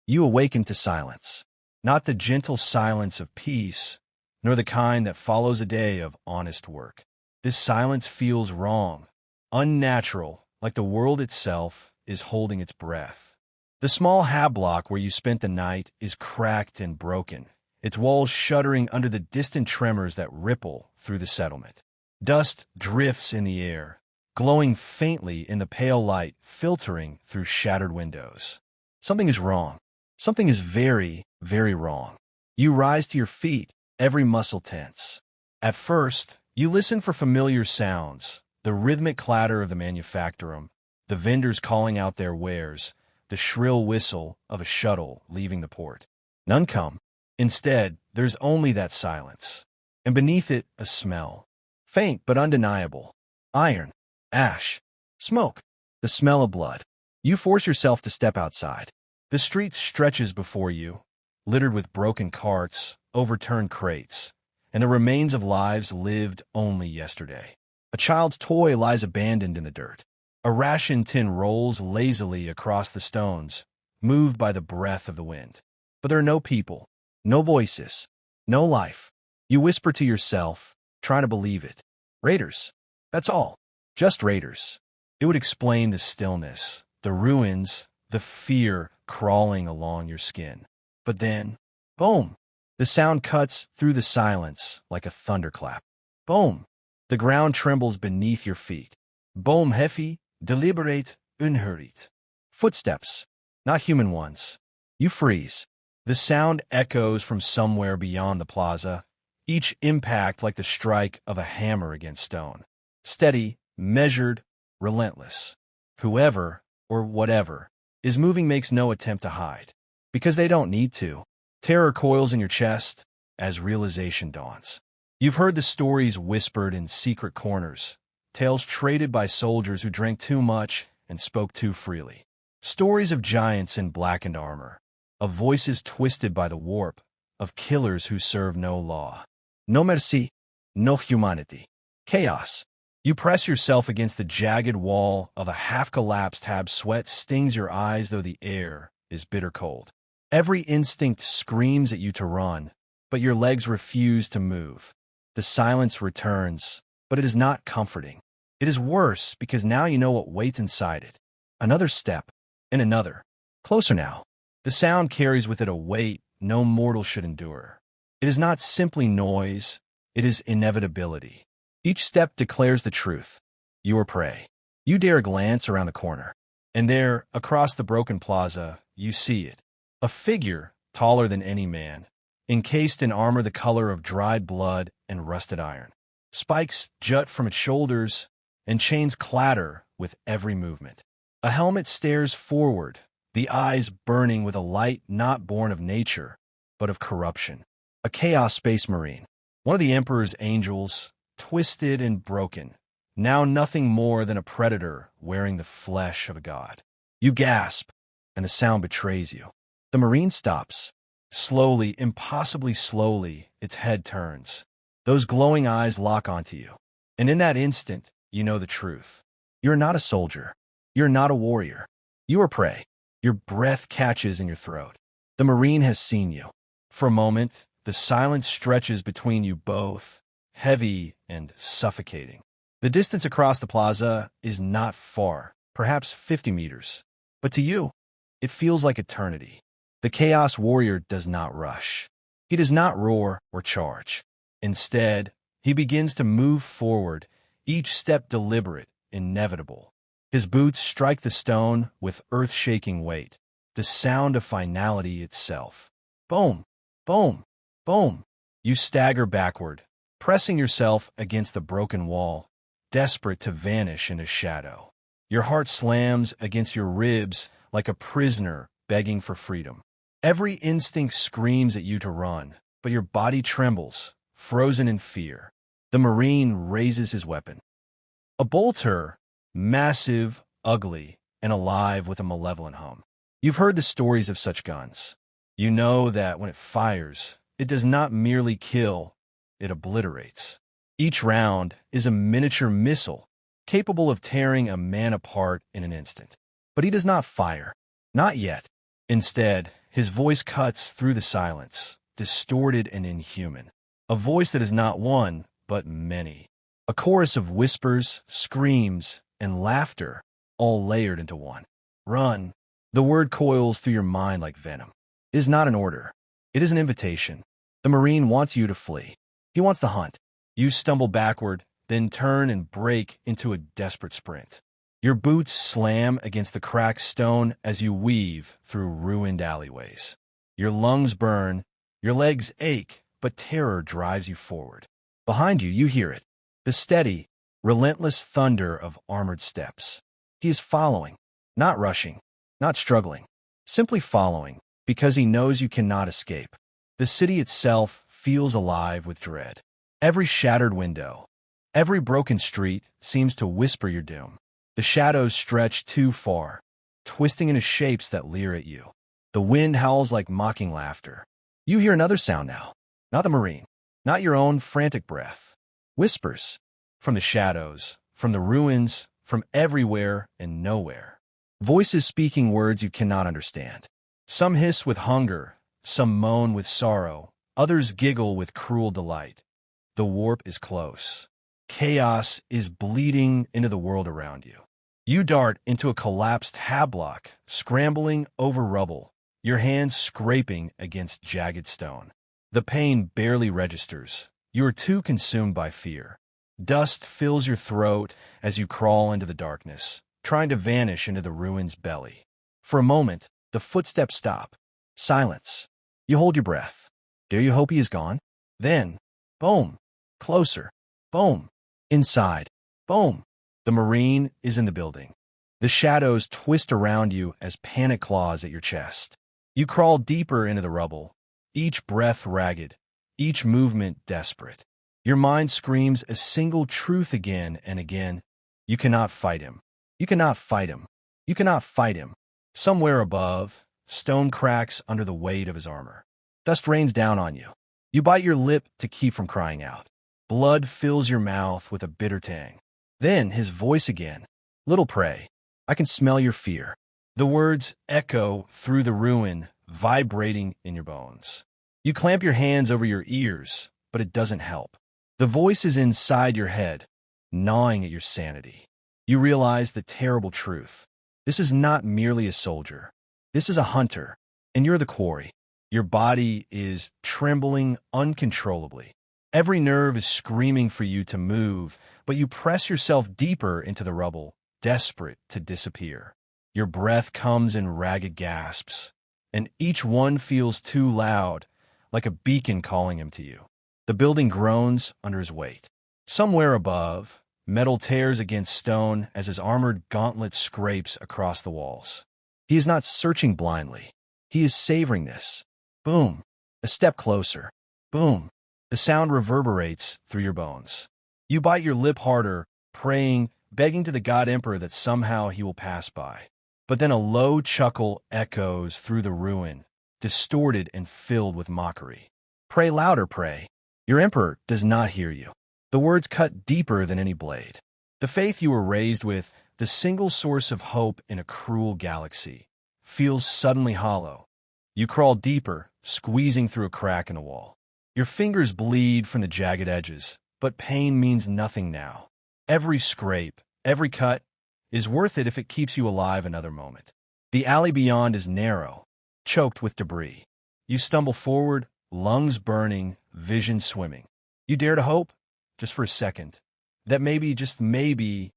You awaken to silence. Not the gentle silence of peace, nor the kind that follows a day of honest work. This silence feels wrong, unnatural, like the world itself is holding its breath. The small block where you spent the night is cracked and broken, its walls shuddering under the distant tremors that ripple through the settlement. Dust drifts in the air, glowing faintly in the pale light filtering through shattered windows. Something is wrong. Something is very, very wrong. You rise to your feet, every muscle tense. At first, you listen for familiar sounds, the rhythmic clatter of the manufactorum, the vendors calling out their wares, the shrill whistle of a shuttle leaving the port. None come. Instead, there's only that silence. And beneath it, a smell. Faint but undeniable. Iron. Ash. Smoke. The smell of blood. You force yourself to step outside. The street stretches before you, littered with broken carts, overturned crates, and the remains of lives lived only yesterday. A child's toy lies abandoned in the dirt. A ration tin rolls lazily across the stones, moved by the breath of the wind. But there are no people, no voices, no life. You whisper to yourself, trying to believe it. Raiders. That's all. Just raiders. It would explain the stillness, the ruins, the fear crawling along your skin. But then, boom! The sound cuts through the silence like a thunderclap. Boom! The ground trembles beneath your feet. Boom heavy, deliberate, unhurried. Footsteps, not human ones. You freeze. The sound echoes from somewhere beyond the plaza, each impact like the strike of a hammer against stone. Steady, measured, relentless. Whoever, or whatever, is moving makes no attempt to hide. Because they don't need to. Terror coils in your chest as realization dawns. You've heard the stories whispered in secret corners, tales traded by soldiers who drank too much and spoke too freely. Stories of giants in blackened armor, of voices twisted by the warp, of killers who serve no law. No mercy, no humanity. Chaos. You press yourself against the jagged wall of a half-collapsed hab. Sweat stings your eyes though the air is bitter cold. Every instinct screams at you to run, but your legs refuse to move. The silence returns, but it is not comforting. It is worse because now you know what waits inside it. Another step, and another. Closer now. The sound carries with it a weight no mortal should endure. It is not simply noise, it is inevitability. Each step declares the truth. Your prey. You dare glance around the corner. And there, across the broken plaza, you see it. A figure taller than any man, encased in armor the color of dried blood and rusted iron. Spikes jut from its shoulders, and chains clatter with every movement. A helmet stares forward, the eyes burning with a light not born of nature, but of corruption. A Chaos Space Marine, one of the Emperor's angels, twisted and broken, now nothing more than a predator wearing the flesh of a god. You gasp, and the sound betrays you. The Marine stops. Slowly, impossibly slowly, its head turns. Those glowing eyes lock onto you. And in that instant, you know the truth. You're not a soldier. You're not a warrior. You are prey. Your breath catches in your throat. The Marine has seen you. For a moment, the silence stretches between you both, heavy and suffocating. The distance across the plaza is not far, perhaps 50 meters. But to you, it feels like eternity. The Chaos Warrior does not rush. He does not roar or charge. Instead, he begins to move forward, each step deliberate, inevitable. His boots strike the stone with earth-shaking weight, the sound of finality itself. Boom, boom, boom. You stagger backward, pressing yourself against the broken wall, desperate to vanish into shadow. Your heart slams against your ribs like a prisoner begging for freedom. Every instinct screams at you to run, but your body trembles, frozen in fear. The Marine raises his weapon. A bolter, massive, ugly, and alive with a malevolent hum. You've heard the stories of such guns. You know that when it fires, it does not merely kill, it obliterates. Each round is a miniature missile, capable of tearing a man apart in an instant. But he does not fire. Not yet. Instead, His voice cuts through the silence, distorted and inhuman. A voice that is not one, but many. A chorus of whispers, screams, and laughter, all layered into one. Run. The word coils through your mind like venom. It is not an order. It is an invitation. The Marine wants you to flee. He wants the hunt. You stumble backward, then turn and break into a desperate sprint. Your boots slam against the cracked stone as you weave through ruined alleyways. Your lungs burn, your legs ache, but terror drives you forward. Behind you, you hear it. The steady, relentless thunder of armored steps. He is following, not rushing, not struggling, simply following, because he knows you cannot escape. The city itself feels alive with dread. Every shattered window, every broken street seems to whisper your doom. The shadows stretch too far, twisting into shapes that leer at you. The wind howls like mocking laughter. You hear another sound now, not the Marine, not your own frantic breath. Whispers from the shadows, from the ruins, from everywhere and nowhere. Voices speaking words you cannot understand. Some hiss with hunger, some moan with sorrow, others giggle with cruel delight. The warp is close. Chaos is bleeding into the world around you. You dart into a collapsed hablock, scrambling over rubble, your hands scraping against jagged stone. The pain barely registers. You are too consumed by fear. Dust fills your throat as you crawl into the darkness, trying to vanish into the ruin's belly. For a moment, the footsteps stop. Silence. You hold your breath. Dare you hope he is gone? Then, boom. Closer. Boom. Inside. Boom. The Marine is in the building. The shadows twist around you as panic claws at your chest. You crawl deeper into the rubble, each breath ragged, each movement desperate. Your mind screams a single truth again and again. You cannot fight him. You cannot fight him. You cannot fight him. Somewhere above, stone cracks under the weight of his armor. Dust rains down on you. You bite your lip to keep from crying out. Blood fills your mouth with a bitter tang. Then his voice again. Little prey, I can smell your fear. The words echo through the ruin, vibrating in your bones. You clamp your hands over your ears, but it doesn't help. The voice is inside your head, gnawing at your sanity. You realize the terrible truth. This is not merely a soldier. This is a hunter, and you're the quarry. Your body is trembling uncontrollably. Every nerve is screaming for you to move, but you press yourself deeper into the rubble, desperate to disappear. Your breath comes in ragged gasps, and each one feels too loud, like a beacon calling him to you. The building groans under his weight. Somewhere above, metal tears against stone as his armored gauntlet scrapes across the walls. He is not searching blindly. He is savoring this. Boom. A step closer. Boom. The sound reverberates through your bones. You bite your lip harder, praying, begging to the God Emperor that somehow he will pass by. But then a low chuckle echoes through the ruin, distorted and filled with mockery. Pray louder, pray. Your Emperor does not hear you. The words cut deeper than any blade. The faith you were raised with, the single source of hope in a cruel galaxy, feels suddenly hollow. You crawl deeper, squeezing through a crack in the wall. Your fingers bleed from the jagged edges, but pain means nothing now. Every scrape, every cut, is worth it if it keeps you alive another moment. The alley beyond is narrow, choked with debris. You stumble forward, lungs burning, vision swimming. You dare to hope, just for a second, that maybe, just maybe,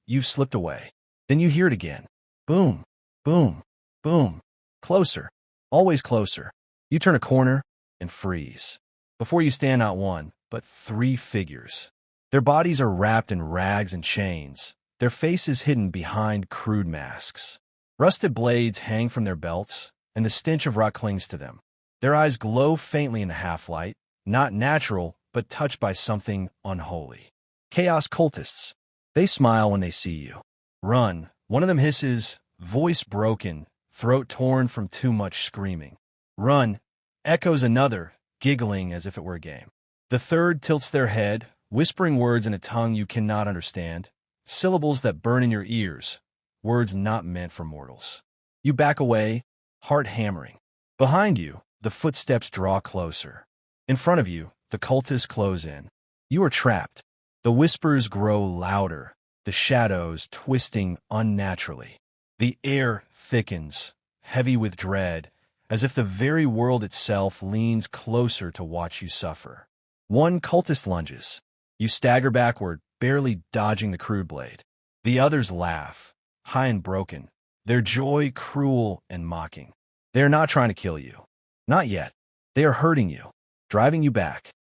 you've slipped away. Then you hear it again. Boom, boom, boom. Closer, always closer. You turn a corner and freeze. Before you stand not one, but 3 figures. Their bodies are wrapped in rags and chains, their faces hidden behind crude masks. Rusted blades hang from their belts, and the stench of rot clings to them. Their eyes glow faintly in the half-light, not natural, but touched by something unholy. Chaos cultists. They smile when they see you. Run. One of them hisses, voice broken, throat torn from too much screaming. Run. Echoes another, giggling as if it were a game. The third tilts their head, whispering words in a tongue you cannot understand, syllables that burn in your ears, words not meant for mortals. You back away, heart hammering. Behind you, the footsteps draw closer. In front of you, the cultists close in. You are trapped. The whispers grow louder, the shadows twisting unnaturally. The air thickens, heavy with dread, as if the very world itself leans closer to watch you suffer. One cultist lunges. You stagger backward, barely dodging the crude blade. The others laugh, high and broken, their joy cruel and mocking. They are not trying to kill you. Not yet. They are hurting you, driving you back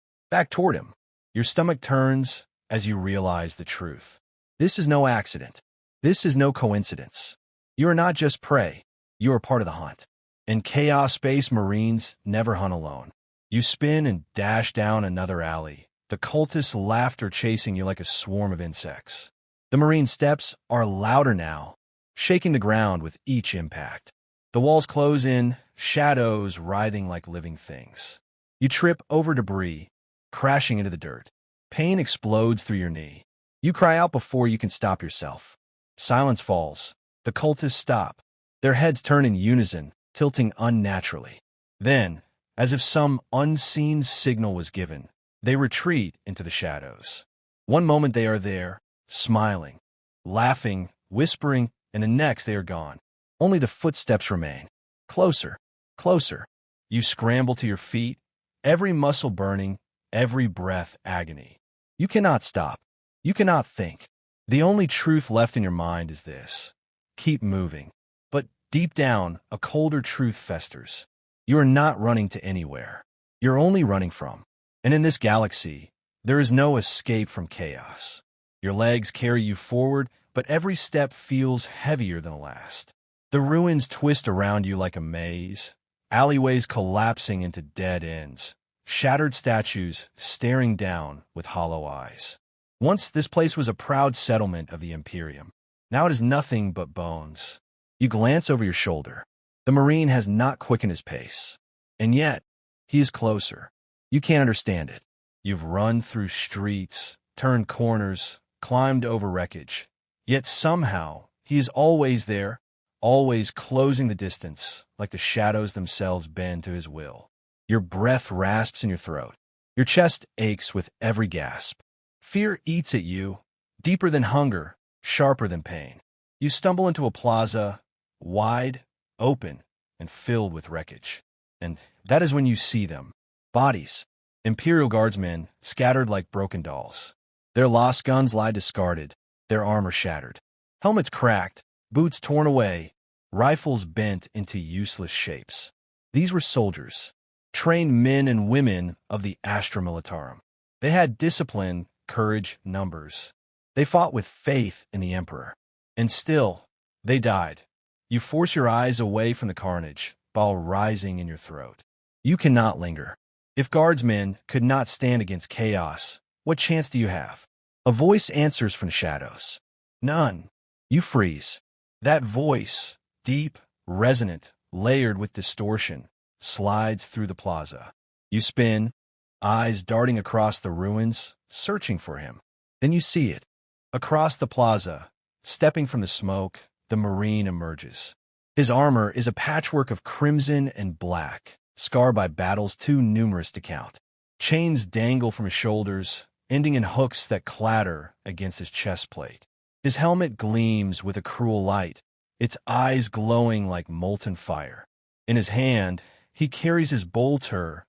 toward him. Your stomach turns as you realize the truth. This is no accident. This is no coincidence. You are not just prey. You are part of the hunt. In Chaos Space, Marines never hunt alone. You spin and dash down another alley, the cultists' laughter chasing you like a swarm of insects. The Marine steps are louder now, shaking the ground with each impact. The walls close in, shadows writhing like living things. You trip over debris, crashing into the dirt. Pain explodes through your knee. You cry out before you can stop yourself. Silence falls. The cultists stop. Their heads turn in unison, tilting unnaturally. Then, as if some unseen signal was given, they retreat into the shadows. One moment they are there, smiling, laughing, whispering, and the next they are gone. Only the footsteps remain. Closer, closer. You scramble to your feet, every muscle burning, every breath agony. You cannot stop. You cannot think. The only truth left in your mind is this. Keep moving. But deep down, a colder truth festers. You are not running to anywhere. You're only running from. And in this galaxy, there is no escape from chaos. Your legs carry you forward, but every step feels heavier than the last. The ruins twist around you like a maze, alleyways collapsing into dead ends, shattered statues staring down with hollow eyes. Once this place was a proud settlement of the Imperium. Now it is nothing but bones. You glance over your shoulder. The Marine has not quickened his pace. And yet, he is closer. You can't understand it. You've run through streets, turned corners, climbed over wreckage. Yet somehow, he is always there, always closing the distance, like the shadows themselves bend to his will. Your breath rasps in your throat. Your chest aches with every gasp. Fear eats at you, deeper than hunger, sharper than pain. You stumble into a plaza, wide, open, and filled with wreckage. And that is when you see them. Bodies. Imperial guardsmen scattered like broken dolls. Their lost guns lie discarded, their armor shattered. Helmets cracked, boots torn away, rifles bent into useless shapes. These were soldiers, trained men and women of the Astra Militarum. They had discipline, courage, numbers. They fought with faith in the Emperor. And still, they died. You force your eyes away from the carnage, bile rising in your throat. You cannot linger. If guardsmen could not stand against chaos, what chance do you have? A voice answers from the shadows. None. You freeze. That voice, deep, resonant, layered with distortion, slides through the plaza. You spin, eyes darting across the ruins, searching for him. Then you see it. Across the plaza, stepping from the smoke, the Marine emerges. His armor is a patchwork of crimson and black, scarred by battles too numerous to count. Chains dangle from his shoulders, ending in hooks that clatter against his chest plate. His helmet gleams with a cruel light, its eyes glowing like molten fire. In his hand, he carries his bolter,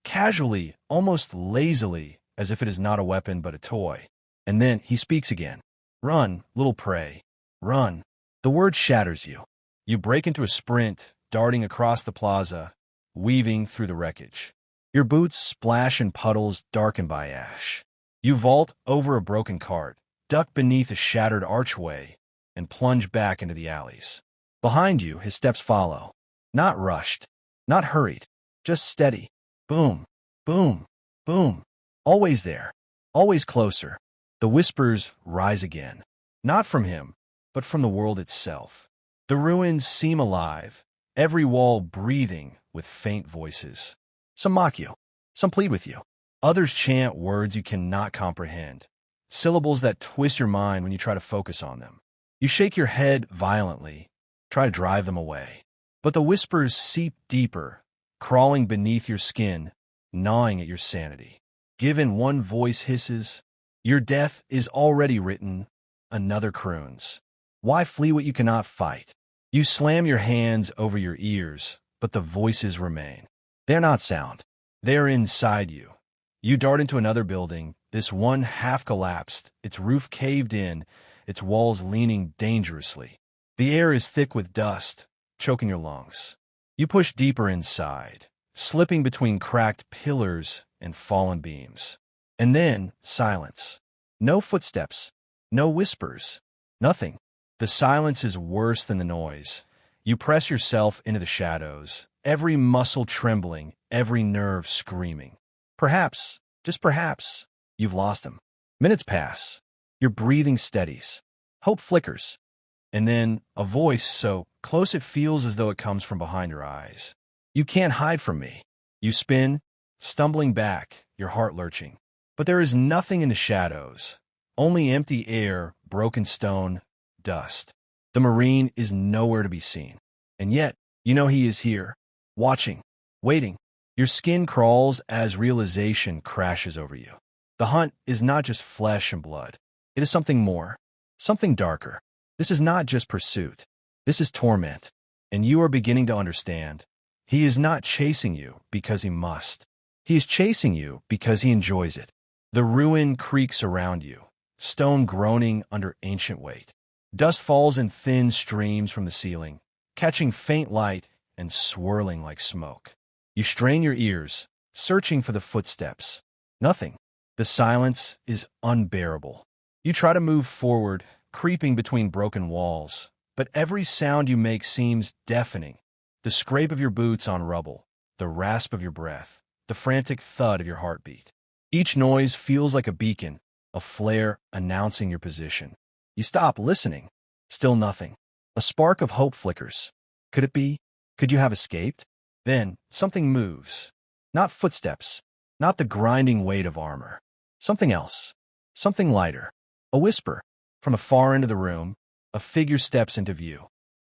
casually, almost lazily, as if it is not a weapon but a toy. And then he speaks again. Run, little prey. Run. The word shatters you. You break into a sprint, darting across the plaza, weaving through the wreckage. Your boots splash in puddles darkened by ash. You vault over a broken cart, duck beneath a shattered archway, and plunge back into the alleys. Behind you, his steps follow. Not rushed, not hurried, just steady. Boom, boom, boom. Always there, always closer. The whispers rise again. Not from him, but from the world itself. The ruins seem alive, every wall breathing with faint voices. Some mock you, some plead with you. Others chant words you cannot comprehend, syllables that twist your mind when you try to focus on them. You shake your head violently, try to drive them away. But the whispers seep deeper, crawling beneath your skin, gnawing at your sanity. Given one voice hisses, "Your death is already written," another croons, "Why flee what you cannot fight?" You slam your hands over your ears, but the voices remain. They're not sound. They're inside you. You dart into another building, this one half collapsed, its roof caved in, its walls leaning dangerously. The air is thick with dust, choking your lungs. You push deeper inside, slipping between cracked pillars and fallen beams. And then silence. No footsteps, no whispers, nothing. The silence is worse than the noise. You press yourself into the shadows, every muscle trembling, every nerve screaming. Perhaps, just perhaps, you've lost him. Minutes pass. Your breathing steadies. Hope flickers. And then a voice so close it feels as though it comes from behind your eyes. "You can't hide from me." You spin, stumbling back, your heart lurching. But there is nothing in the shadows. Only empty air, broken stone, dust. The Marine is nowhere to be seen. And yet, you know he is here, watching, waiting. Your skin crawls as realization crashes over you. The hunt is not just flesh and blood. It is something more, something darker. This is not just pursuit. This is torment. And you are beginning to understand. He is not chasing you because he must. He is chasing you because he enjoys it. The ruin creaks around you, stone groaning under ancient weight. Dust falls in thin streams from the ceiling, catching faint light and swirling like smoke. You strain your ears, searching for the footsteps. Nothing. The silence is unbearable. You try to move forward, creeping between broken walls, but every sound you make seems deafening. The scrape of your boots on rubble, the rasp of your breath, the frantic thud of your heartbeat. Each noise feels like a beacon, a flare announcing your position. You stop listening. Still nothing. A spark of hope flickers. Could it be? Could you have escaped? Then something moves. Not footsteps. Not the grinding weight of armor. Something else. Something lighter. A whisper. From the far end of the room, a figure steps into view.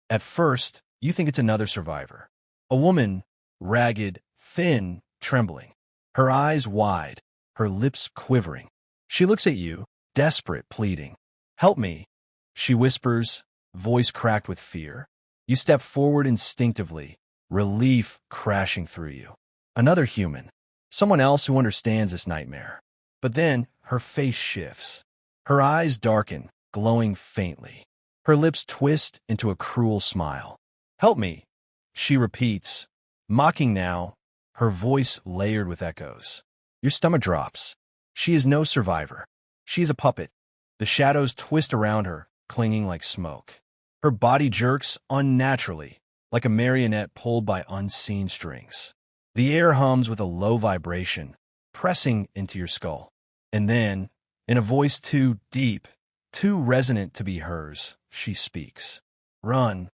At first, you think it's another survivor. A woman, ragged, thin, trembling. Her eyes wide, her lips quivering. She looks at you, desperate, pleading. "Help me," she whispers, voice cracked with fear. You step forward instinctively, relief crashing through you. Another human. Someone else who understands this nightmare. But then her face shifts. Her eyes darken, glowing faintly. Her lips twist into a cruel smile. "Help me," she repeats, mocking now, her voice layered with echoes. Your stomach drops. She is no survivor. She is a puppet. The shadows twist around her, clinging like smoke. Her body jerks unnaturally, like a marionette pulled by unseen strings. The air hums with a low vibration, pressing into your skull. And then, in a voice too deep, too resonant to be hers, she speaks. "Run."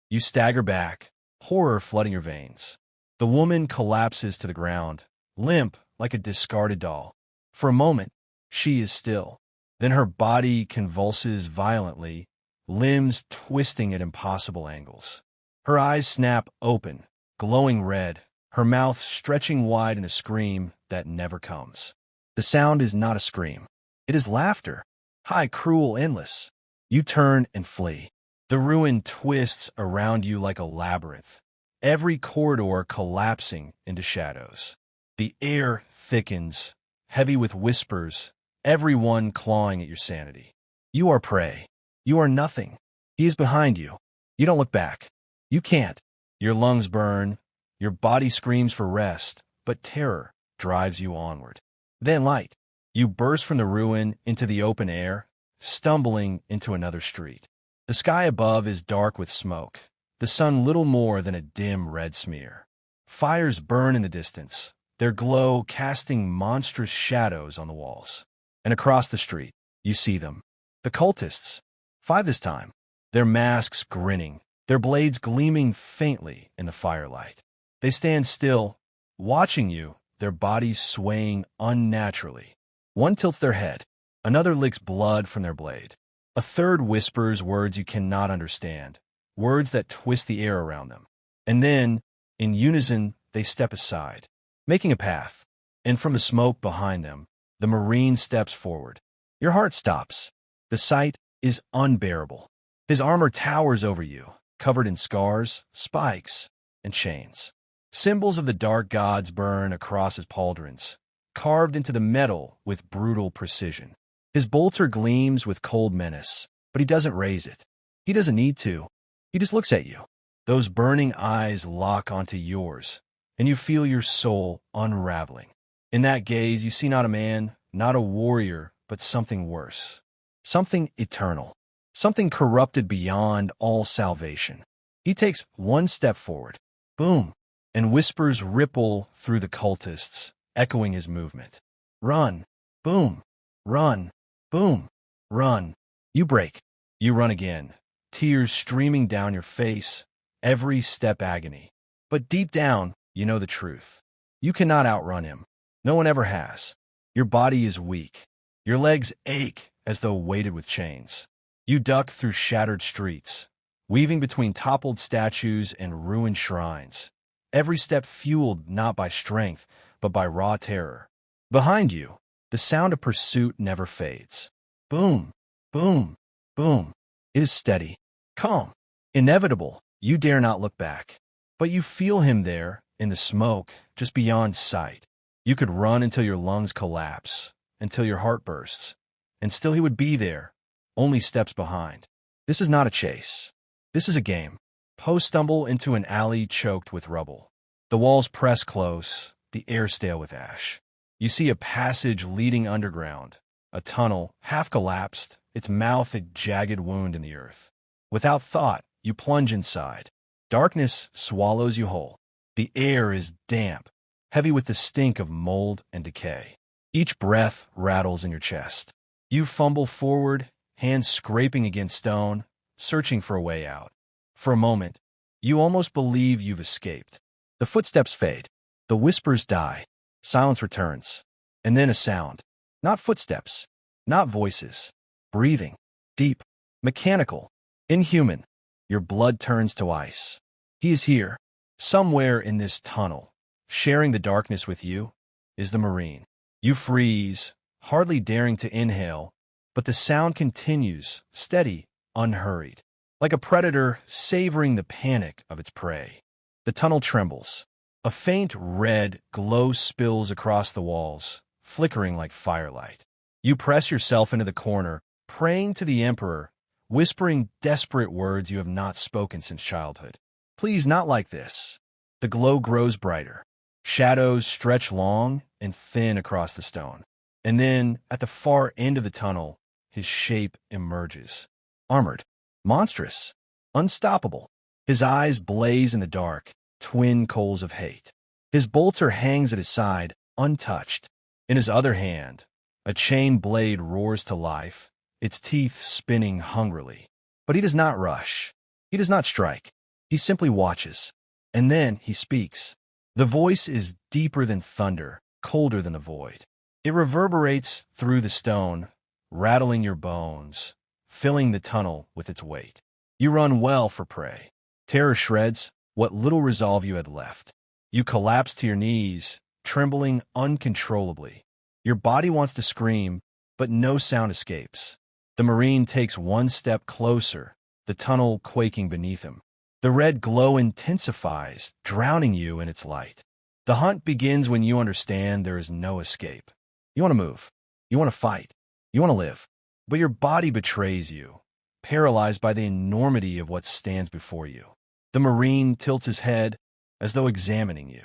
You stagger back, horror flooding your veins. The woman collapses to the ground, limp like a discarded doll. For a moment, she is still. Then her body convulses violently, limbs twisting at impossible angles. Her eyes snap open, glowing red, her mouth stretching wide in a scream that never comes. The sound is not a scream. It is laughter, high, cruel, endless. You turn and flee. The ruin twists around you like a labyrinth, every corridor collapsing into shadows. The air thickens, heavy with whispers, everyone clawing at your sanity. You are prey. You are nothing. He is behind you. You don't look back. You can't. Your lungs burn. Your body screams for rest, but terror drives you onward. Then light. You burst from the ruin into the open air, stumbling into another street. The sky above is dark with smoke, the sun little more than a dim red smear. Fires burn in the distance, their glow casting monstrous shadows on the walls. And across the street, you see them. The cultists. 5 this time. Their masks grinning, their blades gleaming faintly in the firelight. They stand still, watching you, their bodies swaying unnaturally. One tilts their head, another licks blood from their blade. A third whispers words you cannot understand, words that twist the air around them. And then, in unison, they step aside, making a path. And from the smoke behind them, the Marine steps forward. Your heart stops. The sight is unbearable. His armor towers over you, covered in scars, spikes, and chains. Symbols of the dark gods burn across his pauldrons, carved into the metal with brutal precision. His bolter gleams with cold menace, but he doesn't raise it. He doesn't need to. He just looks at you. Those burning eyes lock onto yours, and you feel your soul unraveling. In that gaze, you see not a man, not a warrior, but something worse. Something eternal. Something corrupted beyond all salvation. He takes one step forward. Boom! And whispers ripple through the cultists, echoing his movement. Run! Boom! Run! Boom! Run! You break. You run again, tears streaming down your face, every step agony. But deep down, you know the truth. You cannot outrun him. No one ever has. Your body is weak. Your legs ache as though weighted with chains. You duck through shattered streets, weaving between toppled statues and ruined shrines. Every step fueled not by strength, but by raw terror. Behind you, the sound of pursuit never fades. Boom! Boom! Boom! It is steady, calm, inevitable. You dare not look back. But you feel him there, in the smoke, just beyond sight. You could run until your lungs collapse, until your heart bursts, and still he would be there, only steps behind. This is not a chase. This is a game. Poe stumble into an alley choked with rubble. The walls press close, the air stale with ash. You see a passage leading underground, a tunnel, half collapsed, its mouth a jagged wound in the earth. Without thought, you plunge inside. Darkness swallows you whole. The air is damp, heavy with the stink of mold and decay. Each breath rattles in your chest. You fumble forward, hands scraping against stone, searching for a way out. For a moment, you almost believe you've escaped. The footsteps fade. The whispers die. Silence returns. And then a sound. Not footsteps. Not voices. Breathing. Deep. Mechanical. Inhuman. Your blood turns to ice. He is here. Somewhere in this tunnel, sharing the darkness with you, is the Marine. You freeze, hardly daring to inhale, but the sound continues, steady, unhurried, like a predator savoring the panic of its prey. The tunnel trembles. A faint red glow spills across the walls, flickering like firelight. You press yourself into the corner, praying to the Emperor, whispering desperate words you have not spoken since childhood. Please, not like this. The glow grows brighter. Shadows stretch long and thin across the stone. And then, at the far end of the tunnel, his shape emerges. Armored, monstrous, unstoppable. His eyes blaze in the dark, twin coals of hate. His bolter hangs at his side, untouched. In his other hand, a chain blade roars to life, its teeth spinning hungrily. But he does not rush. He does not strike. He simply watches. And then he speaks. The voice is deeper than thunder, colder than the void. It reverberates through the stone, rattling your bones, filling the tunnel with its weight. You run well for prey. Terror shreds what little resolve you had left. You collapse to your knees, trembling uncontrollably. Your body wants to scream, but no sound escapes. The Marine takes one step closer, the tunnel quaking beneath him. The red glow intensifies, drowning you in its light. The hunt begins when you understand there is no escape. You want to move. You want to fight. You want to live. But your body betrays you, paralyzed by the enormity of what stands before you. The Marine tilts his head as though examining you.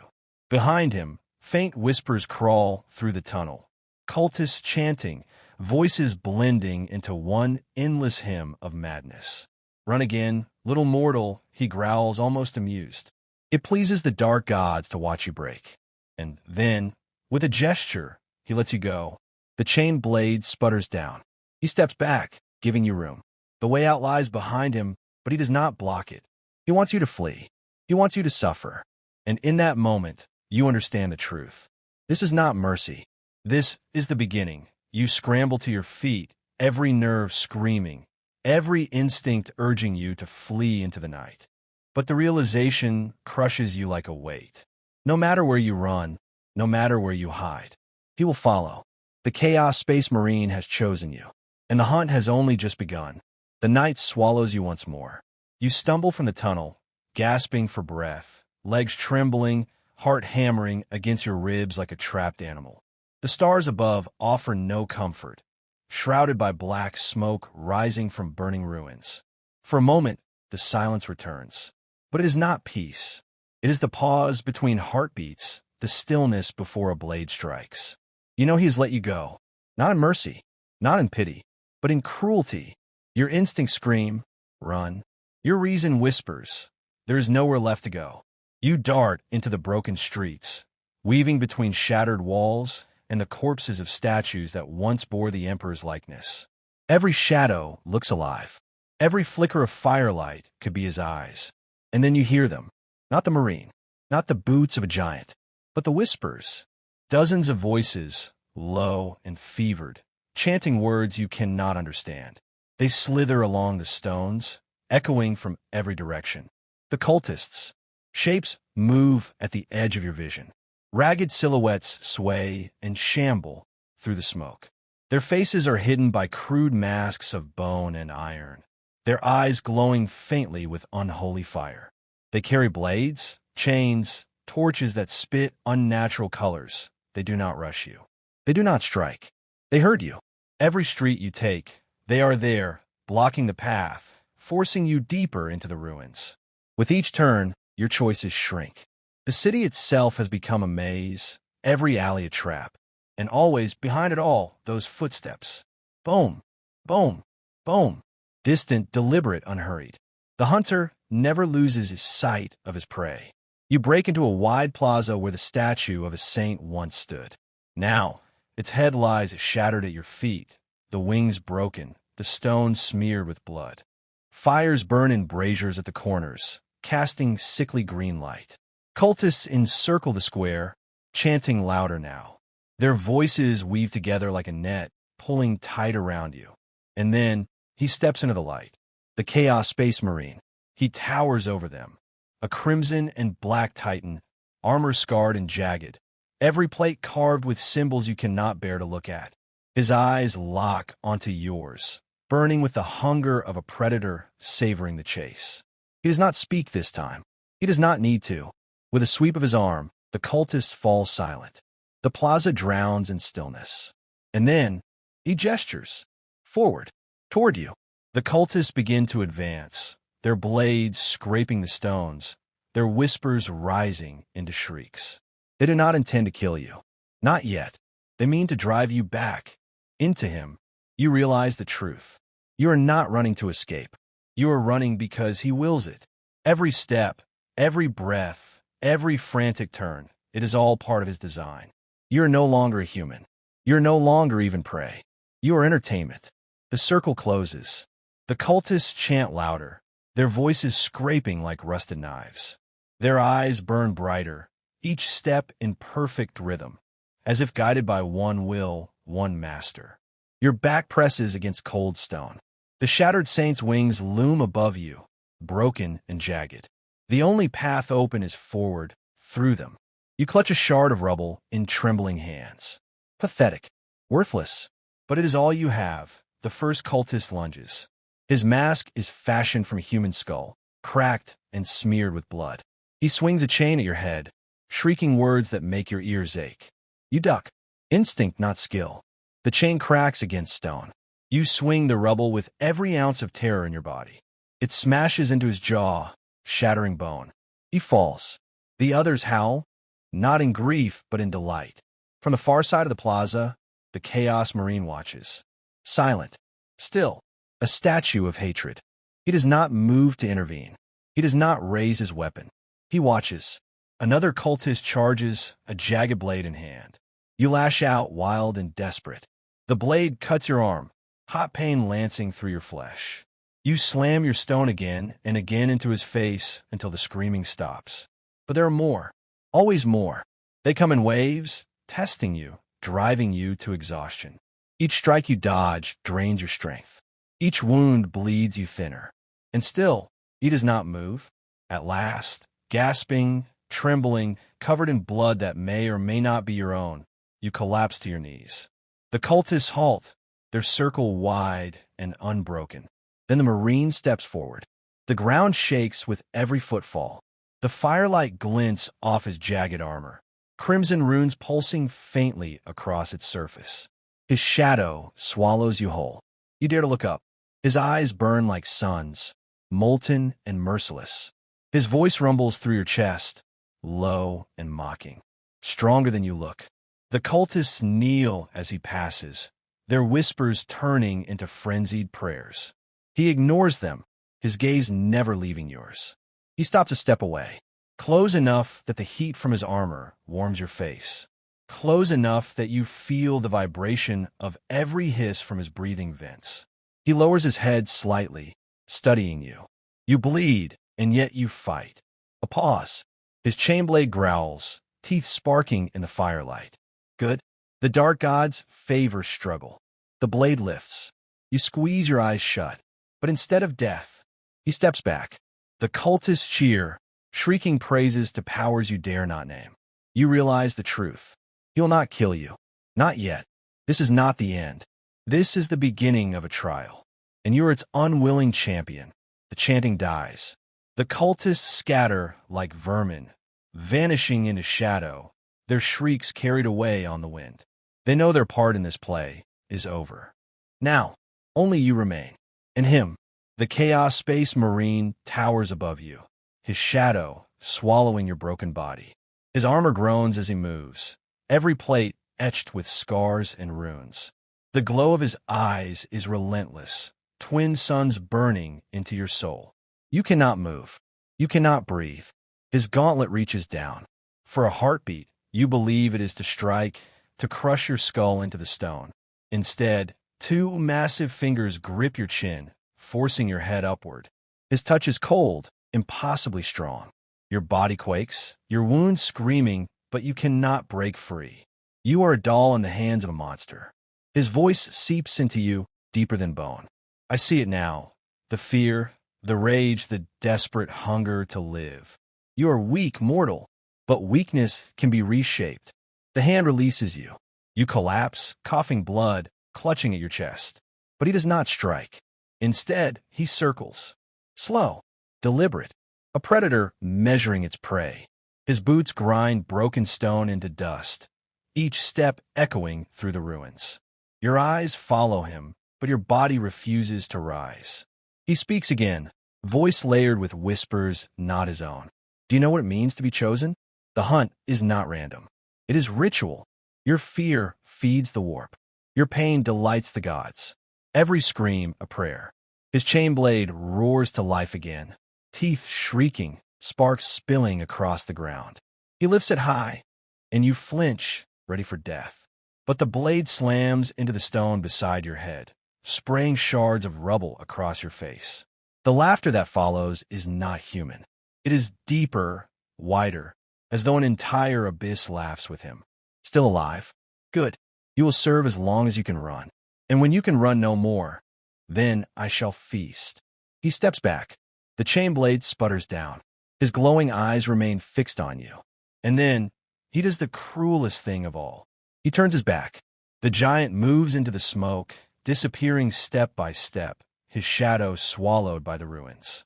Behind him, faint whispers crawl through the tunnel. Cultists chanting, voices blending into one endless hymn of madness. Run again, little mortal, he growls, almost amused. It pleases the dark gods to watch you break. And then, with a gesture, he lets you go. The chain blade sputters down. He steps back, giving you room. The way out lies behind him, but he does not block it. He wants you to flee. He wants you to suffer. And in that moment, you understand the truth. This is not mercy. This is the beginning. You scramble to your feet, every nerve screaming, every instinct urging you to flee into the night. But the realization crushes you like a weight. No matter where you run, no matter where you hide, he will follow. The Chaos Space Marine has chosen you, and the hunt has only just begun. The night swallows you once more. You stumble from the tunnel, gasping for breath, legs trembling, heart hammering against your ribs like a trapped animal. The stars above offer no comfort, shrouded by black smoke rising from burning ruins. For a moment, the silence returns. But it is not peace. It is the pause between heartbeats, the stillness before a blade strikes. You know he has let you go, not in mercy, not in pity, but in cruelty. Your instincts scream, run. Your reason whispers, there is nowhere left to go. You dart into the broken streets, weaving between shattered walls and the corpses of statues that once bore the Emperor's likeness. Every shadow looks alive. Every flicker of firelight could be his eyes. And then you hear them, not the Marine, not the boots of a giant, but the whispers. Dozens of voices, low and fevered, chanting words you cannot understand. They slither along the stones, echoing from every direction. The cultists. Shapes move at the edge of your vision. Ragged silhouettes sway and shamble through the smoke. Their faces are hidden by crude masks of bone and iron, their eyes glowing faintly with unholy fire. They carry blades, chains, torches that spit unnatural colors. They do not rush you. They do not strike. They herd you. Every street you take, they are there, blocking the path, forcing you deeper into the ruins. With each turn, your choices shrink. The city itself has become a maze, every alley a trap, and always, behind it all, those footsteps. Boom, boom, boom. Distant, deliberate, unhurried. The hunter never loses his sight of his prey. You break into a wide plaza where the statue of a saint once stood. Now, its head lies shattered at your feet, the wings broken, the stones smeared with blood. Fires burn in braziers at the corners, casting sickly green light. Cultists encircle the square, chanting louder now. Their voices weave together like a net, pulling tight around you. And then, he steps into the light. The Chaos Space Marine. He towers over them. A crimson and black titan, armor scarred and jagged. Every plate carved with symbols you cannot bear to look at. His eyes lock onto yours, burning with the hunger of a predator savoring the chase. He does not speak this time. He does not need to. With a sweep of his arm, the cultist falls silent. The plaza drowns in stillness. And then, he gestures. Forward. Toward you. The cultists begin to advance, their blades scraping the stones, their whispers rising into shrieks. They do not intend to kill you. Not yet. They mean to drive you back. Into him. You realize the truth. You are not running to escape. You are running because he wills it. Every step, every breath, every frantic turn, it is all part of his design. You are no longer a human. You are no longer even prey. You are entertainment. The circle closes. The cultists chant louder, their voices scraping like rusted knives. Their eyes burn brighter, each step in perfect rhythm, as if guided by one will, one master. Your back presses against cold stone. The shattered saint's wings loom above you, broken and jagged. The only path open is forward, through them. You clutch a shard of rubble in trembling hands. Pathetic. Worthless. But it is all you have. The first cultist lunges. His mask is fashioned from human skull, cracked and smeared with blood. He swings a chain at your head, shrieking words that make your ears ache. You duck. Instinct, not skill. The chain cracks against stone. You swing the rubble with every ounce of terror in your body. It smashes into his jaw, shattering bone. He falls. The others howl, not in grief, but in delight. From the far side of the plaza, the Chaos Marine watches. Silent. Still. A statue of hatred. He does not move to intervene. He does not raise his weapon. He watches. Another cultist charges, a jagged blade in hand. You lash out, wild and desperate. The blade cuts your arm, hot pain lancing through your flesh. You slam your stone again and again into his face until the screaming stops. But there are more. Always more. They come in waves, testing you, driving you to exhaustion. Each strike you dodge drains your strength. Each wound bleeds you thinner. And still, he does not move. At last, gasping, trembling, covered in blood that may or may not be your own, you collapse to your knees. The cultists halt, their circle wide and unbroken. Then the Marine steps forward. The ground shakes with every footfall. The firelight glints off his jagged armor, crimson runes pulsing faintly across its surface. His shadow swallows you whole. You dare to look up. His eyes burn like suns, molten and merciless. His voice rumbles through your chest, low and mocking, stronger than you look. The cultists kneel as he passes, their whispers turning into frenzied prayers. He ignores them, his gaze never leaving yours. He stops a step away, close enough that the heat from his armor warms your face, close enough that you feel the vibration of every hiss from his breathing vents. He lowers his head slightly, studying you. You bleed, and yet you fight. A pause. His chainblade growls, teeth sparking in the firelight. Good. The dark gods favor struggle. The blade lifts. You squeeze your eyes shut. But instead of death, he steps back. The cultists cheer, shrieking praises to powers you dare not name. You realize the truth. He will not kill you. Not yet. This is not the end. This is the beginning of a trial. And you are its unwilling champion. The chanting dies. The cultists scatter like vermin, vanishing into shadow, their shrieks carried away on the wind. They know their part in this play is over. Now, only you remain. And him, the Chaos Space Marine, towers above you, his shadow swallowing your broken body. His armor groans as he moves, every plate etched with scars and runes. The glow of his eyes is relentless, twin suns burning into your soul. You cannot move. You cannot breathe. His gauntlet reaches down. For a heartbeat, you believe it is to strike, to crush your skull into the stone. Instead, two massive fingers grip your chin, forcing your head upward. His touch is cold, impossibly strong. Your body quakes, your wounds screaming, but you cannot break free. You are a doll in the hands of a monster. His voice seeps into you, deeper than bone. I see it now. The fear, the rage, the desperate hunger to live. You are weak, mortal, but weakness can be reshaped. The hand releases you. You collapse, coughing blood, clutching at your chest. But he does not strike. Instead, he circles. Slow, deliberate, a predator measuring its prey. His boots grind broken stone into dust, each step echoing through the ruins. Your eyes follow him, but your body refuses to rise. He speaks again, voice layered with whispers not his own. Do you know what it means to be chosen? The hunt is not random. It is ritual. Your fear feeds the warp. Your pain delights the gods. Every scream a prayer. His chain blade roars to life again, teeth shrieking, sparks spilling across the ground. He lifts it high, and you flinch, ready for death. But the blade slams into the stone beside your head, spraying shards of rubble across your face. The laughter that follows is not human. It is deeper, wider, as though an entire abyss laughs with him. Still alive? Good. You will serve as long as you can run. And when you can run no more, then I shall feast. He steps back. The chain blade sputters down. His glowing eyes remain fixed on you. And then, he does the cruelest thing of all. He turns his back. The giant moves into the smoke, disappearing step by step, his shadow swallowed by the ruins,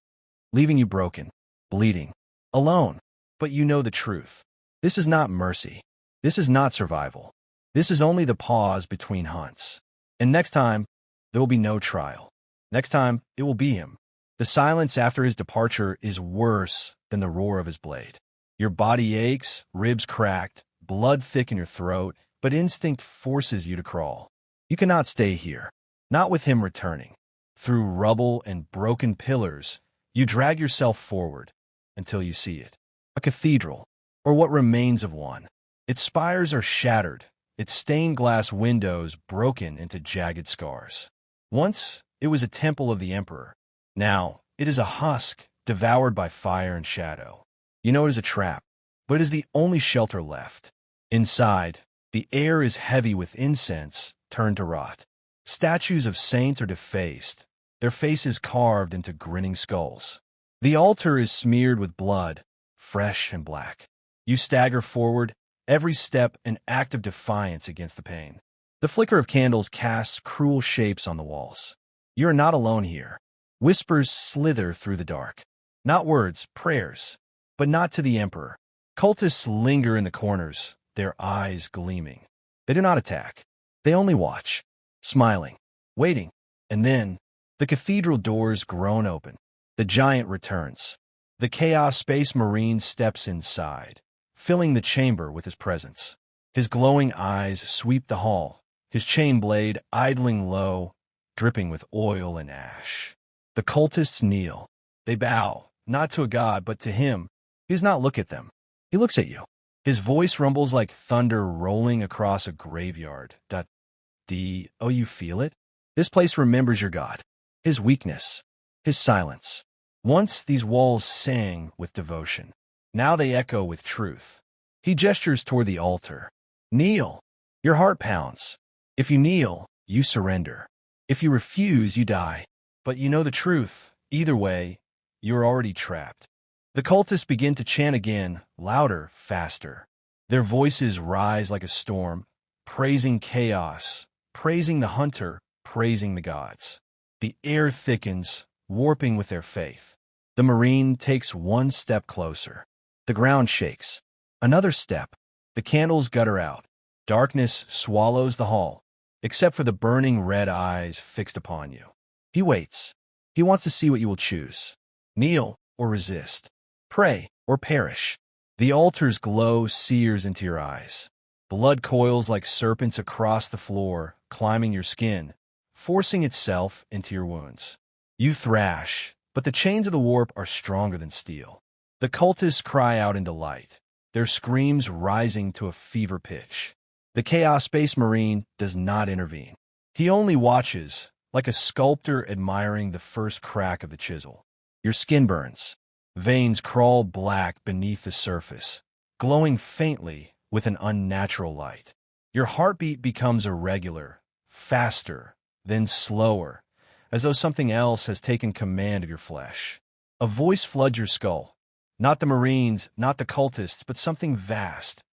leaving you broken, bleeding, alone. But you know the truth. This is not mercy. This is not survival. This is only the pause between hunts. And next time, there will be no trial. Next time, it will be him. The silence after his departure is worse than the roar of his blade. Your body aches, ribs cracked, blood thick in your throat, but instinct forces you to crawl. You cannot stay here, not with him returning. Through rubble and broken pillars, you drag yourself forward until you see it. A cathedral, or what remains of one. Its spires are shattered, its stained glass windows broken into jagged scars. Once, it was a temple of the emperor. Now, it is a husk devoured by fire and shadow. You know it is a trap, but it is the only shelter left. Inside, the air is heavy with incense turned to rot. Statues of saints are defaced, their faces carved into grinning skulls. The altar is smeared with blood, fresh and black. You stagger forward, every step an act of defiance against the pain. The flicker of candles casts cruel shapes on the walls. You are not alone here. Whispers slither through the dark. Not words, prayers, but not to the Emperor. Cultists linger in the corners, their eyes gleaming. They do not attack. They only watch, smiling, waiting. And then, the cathedral doors groan open. The giant returns. The Chaos Space Marine steps inside, filling the chamber with his presence. His glowing eyes sweep the hall, his chain blade idling low, dripping with oil and ash. The cultists kneel. They bow, not to a god, but to him. He does not look at them. He looks at you. His voice rumbles like thunder rolling across a graveyard. Oh, you feel it? This place remembers your god, his weakness, his silence. Once these walls sang with devotion. Now they echo with truth. He gestures toward the altar. Kneel. Your heart pounds. If you kneel, you surrender. If you refuse, you die. But you know the truth. Either way, you're already trapped. The cultists begin to chant again, louder, faster. Their voices rise like a storm, praising chaos, praising the hunter, praising the gods. The air thickens, warping with their faith. The Marine takes one step closer. The ground shakes. Another step. The candles gutter out. Darkness swallows the hall, except for the burning red eyes fixed upon you. He waits. He wants to see what you will choose. Kneel or resist. Pray or perish. The altar's glow sears into your eyes. Blood coils like serpents across the floor, climbing your skin, forcing itself into your wounds. You thrash, but the chains of the warp are stronger than steel. The cultists cry out into light, their screams rising to a fever pitch. The Chaos Space Marine does not intervene. He only watches, like a sculptor admiring the first crack of the chisel. Your skin burns. Veins crawl black beneath the surface, glowing faintly with an unnatural light. Your heartbeat becomes irregular, faster, then slower, as though something else has taken command of your flesh. A voice floods your skull. Not the Marines, not the cultists, but something vast.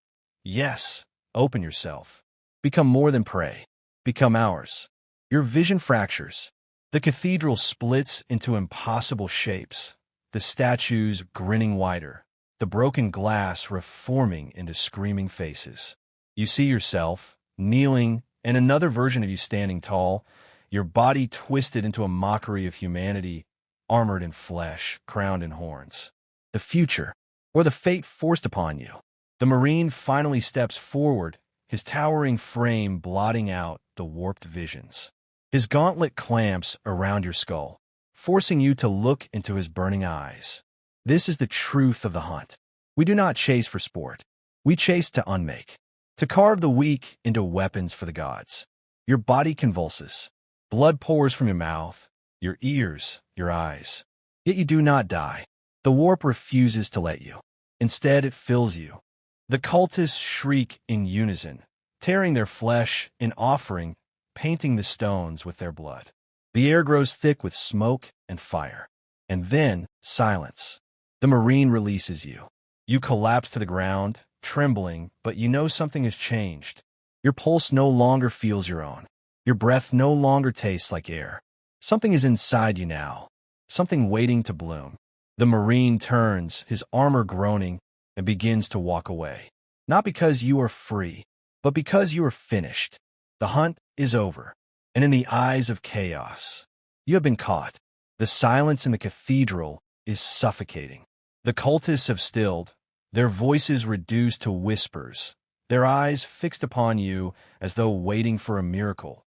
Yes, open yourself. Become more than prey. Become ours. Your vision fractures. The cathedral splits into impossible shapes, the statues grinning wider, the broken glass reforming into screaming faces. You see yourself, kneeling, and another version of you standing tall, your body twisted into a mockery of humanity, armored in flesh, crowned in horns. The future, or the fate forced upon you. The Marine finally steps forward, his towering frame blotting out the warped visions. His gauntlet clamps around your skull, forcing you to look into his burning eyes. This is the truth of the hunt. We do not chase for sport. We chase to unmake, to carve the weak into weapons for the gods. Your body convulses. Blood pours from your mouth, your ears, your eyes. Yet you do not die. The warp refuses to let you. Instead, it fills you. The cultists shriek in unison, tearing their flesh in offering, painting the stones with their blood. The air grows thick with smoke and fire. And then, silence. The Marine releases you. You collapse to the ground, trembling, but you know something has changed. Your pulse no longer feels your own. Your breath no longer tastes like air. Something is inside you now, something waiting to bloom. The Marine turns, his armor groaning, and begins to walk away. Not because you are free, but because you are finished. The hunt is over, and in the eyes of chaos, you have been caught. The silence in the cathedral is suffocating. The cultists have stilled, their voices reduced to whispers, their eyes fixed upon you as though waiting for a miracle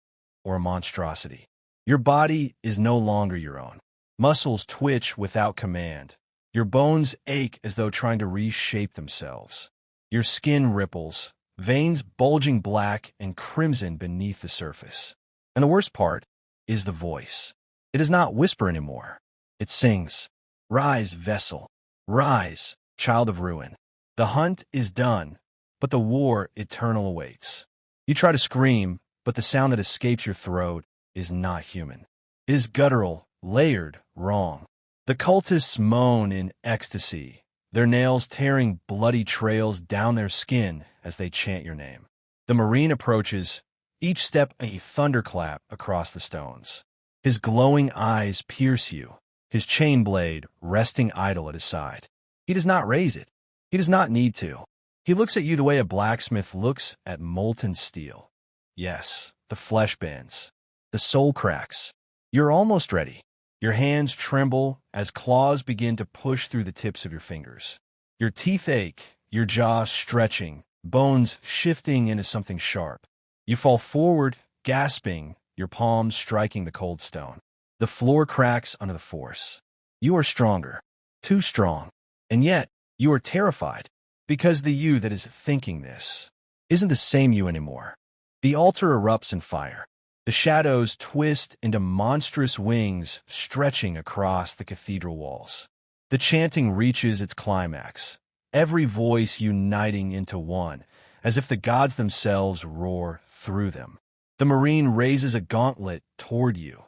or a monstrosity. Your body is no longer your own. Muscles twitch without command. Your bones ache as though trying to reshape themselves. Your skin ripples, veins bulging black and crimson beneath the surface. And the worst part is the voice. It does not whisper anymore. It sings, "Rise, vessel. Rise, child of ruin." The hunt is done, but the war eternal awaits. You try to scream, but the sound that escapes your throat is not human. It is guttural, layered, wrong. The cultists moan in ecstasy, their nails tearing bloody trails down their skin as they chant your name. The Marine approaches, each step a thunderclap across the stones. His glowing eyes pierce you, his chain blade resting idle at his side. He does not raise it. He does not need to. He looks at you the way a blacksmith looks at molten steel. Yes, the flesh bends. The soul cracks. You're almost ready. Your hands tremble as claws begin to push through the tips of your fingers. Your teeth ache, your jaw stretching, bones shifting into something sharp. You fall forward, gasping, your palms striking the cold stone. The floor cracks under the force. You are stronger, too strong, and yet you are terrified, because the you that is thinking this isn't the same you anymore. The altar erupts in fire. The shadows twist into monstrous wings stretching across the cathedral walls. The chanting reaches its climax, every voice uniting into one, as if the gods themselves roar through them. The Marine raises a gauntlet toward you,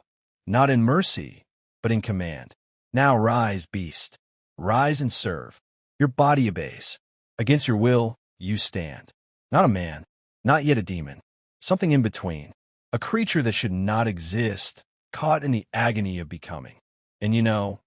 not in mercy, but in command. Now rise, beast. Rise and serve. Your body obeys. Against your will, you stand. Not a man, not yet a demon. Something in between. A creature that should not exist, caught in the agony of becoming. And you know,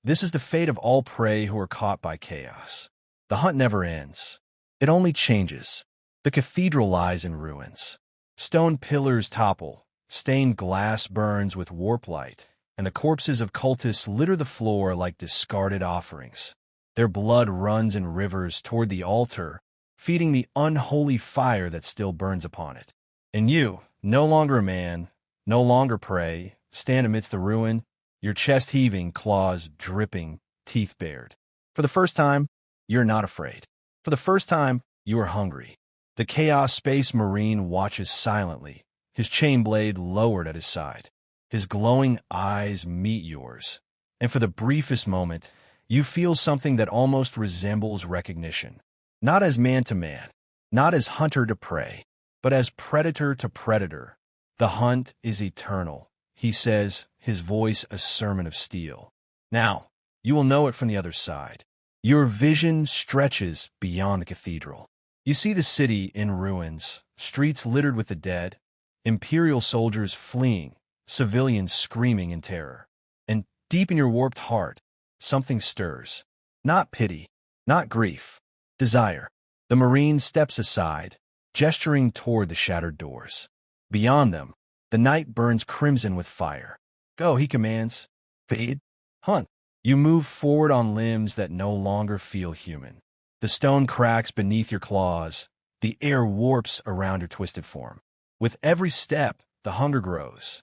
this is the fate of all prey who are caught by chaos. The hunt never ends. It only changes. The cathedral lies in ruins. Stone pillars topple, stained glass burns with warp light, and the corpses of cultists litter the floor like discarded offerings. Their blood runs in rivers toward the altar, feeding the unholy fire that still burns upon it. And you, no longer a man, no longer prey, stand amidst the ruin, your chest heaving, claws dripping, teeth bared. For the first time, you're not afraid. For the first time, you are hungry. The Chaos Space Marine watches silently, his chain blade lowered at his side. His glowing eyes meet yours, and for the briefest moment, you feel something that almost resembles recognition. Not as man to man, not as hunter to prey, but as predator to predator. The hunt is eternal, he says, his voice a sermon of steel. Now, you will know it from the other side. Your vision stretches beyond the cathedral. You see the city in ruins, streets littered with the dead, Imperial soldiers fleeing, civilians screaming in terror. And deep in your warped heart, something stirs. Not pity, not grief, desire. The Marine steps aside, gesturing toward the shattered doors. Beyond them, the night burns crimson with fire. Go, he commands. Feed. Hunt. You move forward on limbs that no longer feel human. The stone cracks beneath your claws. The air warps around your twisted form. With every step, the hunger grows.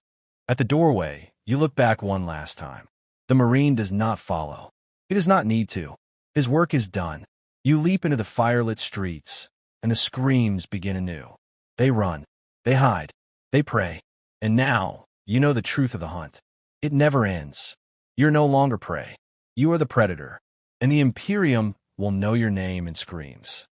At the doorway, you look back one last time. The Marine does not follow. He does not need to. His work is done. You leap into the firelit streets, and the screams begin anew. They run. They hide. They pray. And now, you know the truth of the hunt. It never ends. You're no longer prey. You are the predator. And the Imperium will know your name and screams.